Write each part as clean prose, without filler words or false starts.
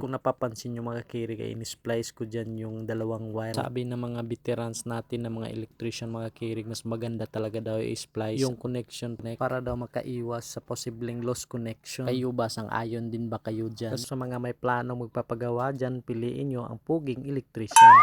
Kung napapansin nyo mga kirig ay in-splice ko dyan yung dalawang wire. Sabi ng mga veterans natin na mga electrician mga kirig, mas maganda talaga daw i-splice yung connection para daw makaiwas sa posibleng lost connection. Kayo ba, sang-ayon din ba kayo dyan? Sa mga may plano magpapagawa dyan, piliin nyo ang puging electrician.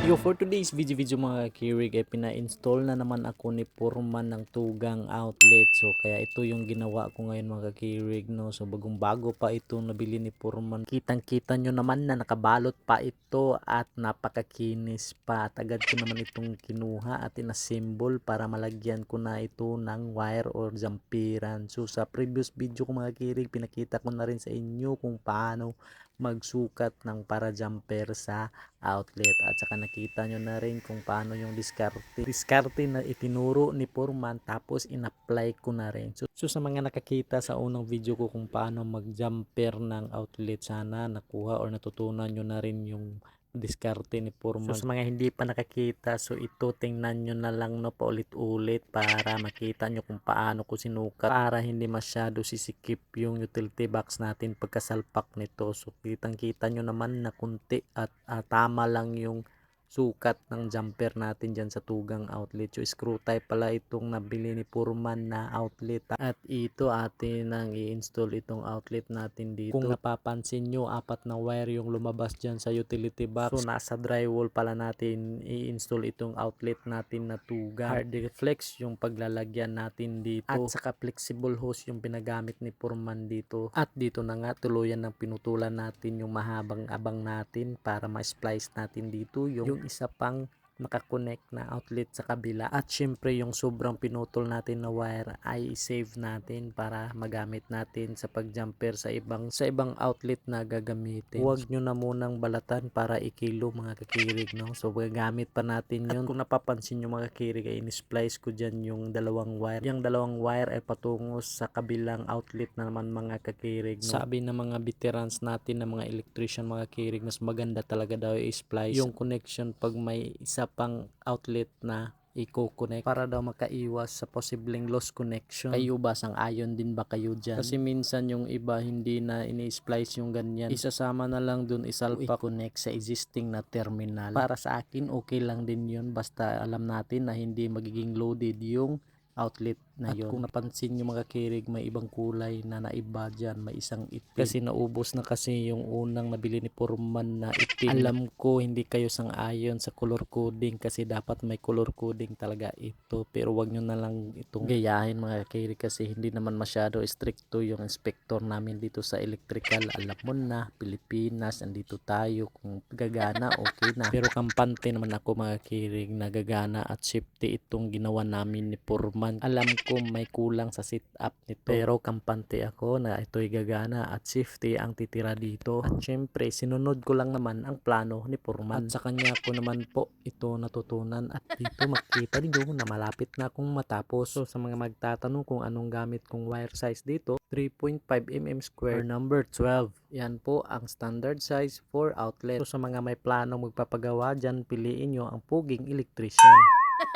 Yo, for today's video mga kirig ay pina-install na naman ako ni Purman ng tugang outlet. So kaya ito yung ginawa ko ngayon mga kirig, no. So bagong bago pa ito nabili ni Purman. Kitang kita nyo naman na nakabalot pa ito at napakakinis pa. At agad ko naman itong kinuha at inassemble para malagyan ko na ito ng wire or jampiran. So sa previous video ko mga kirig, pinakita ko na rin sa inyo kung paano magsukat ng para jumper sa outlet at saka nakita nyo na rin kung paano yung diskarte na itinuro ni Purman, tapos in-apply ko na rin. So sa mga nakakita sa unang video ko kung paano mag jumper ng outlet, sana nakuha or natutunan nyo na rin yung diskarte ni Purman. So sa mga hindi pa nakakita, so ito tingnan nyo na lang no paulit-ulit para makita nyo kung paano ko sinukat para hindi masyado sisikip yung utility box natin pagkasalpak nito. So kitang kita nyo naman na kunti at tama lang yung sukat ng jumper natin dyan sa tugang outlet. So screw type pala itong nabili ni Purman na outlet at ito atin nang i-install itong outlet natin dito. Kung napapansin nyo, 4 na wire yung lumabas dyan sa utility box. So nasa drywall pala natin i-install itong outlet natin na tugang. Hard reflex yung paglalagyan natin dito at saka flexible hose yung pinagamit ni Purman dito. At dito na nga tuluyan ng pinutulan natin yung mahabang abang natin para ma-splice natin dito yung isa pang nakakonect na outlet sa kabila. At syempre yung sobrang pinutol natin na wire ay save natin para magamit natin sa pagjumper sa ibang outlet na gagamitin. Huwag nyo na munang balatan para ikilo mga kakirig, no. So gagamit pa natin yun. At kung napapansin nyo mga kakirig ay in-splice ko dyan yung dalawang wire. Yung dalawang wire ay patungo sa kabilang outlet na naman mga kakirig, no. Sabi ng mga veterans natin na mga electrician mga kakirig, mas maganda talaga daw i-splice yung connection pag may isa pang outlet na i-connect para daw makaiwas sa posibleng lost connection. Kayo ba, sang-ayon din ba kayo dyan? Kasi minsan yung iba hindi na ini-splice yung ganyan, isasama na lang dun, isalpak, connect sa existing na terminal. Para sa akin okay lang din yun, basta alam natin na hindi magiging loaded yung outlet na yun. At kung napansin nyo mga kirig, may ibang kulay na naiba dyan, may isang itim. Kasi naubos na kasi yung unang nabili ni Purman na itim. Alam ko hindi kayo sang-ayon sa color coding kasi dapat may color coding talaga ito, pero wag nyo na lang itong gayahin mga kirig kasi hindi naman masyado stricto yung inspector namin dito sa electrical. Alam mo na, Pilipinas, andito tayo, kung gagana okay na. Pero kampante naman ako mga kirig, nagagana at safety itong ginawa namin ni Purman. Alam ko may kulang sa setup nito, pero kampante ako na ito'y gagana at safety ang titira dito. At syempre sinunod ko lang naman ang plano ni Purman at sa kanya ko naman po ito natutunan. At dito makita niyo na malapit na akong matapos. So sa mga magtatanong kung anong gamit kong wire size dito, 3.5 mm square number 12. Yan po ang standard size for outlet. So sa mga may plano magpapagawa dyan, piliin nyo ang puging electrician.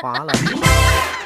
Paalam!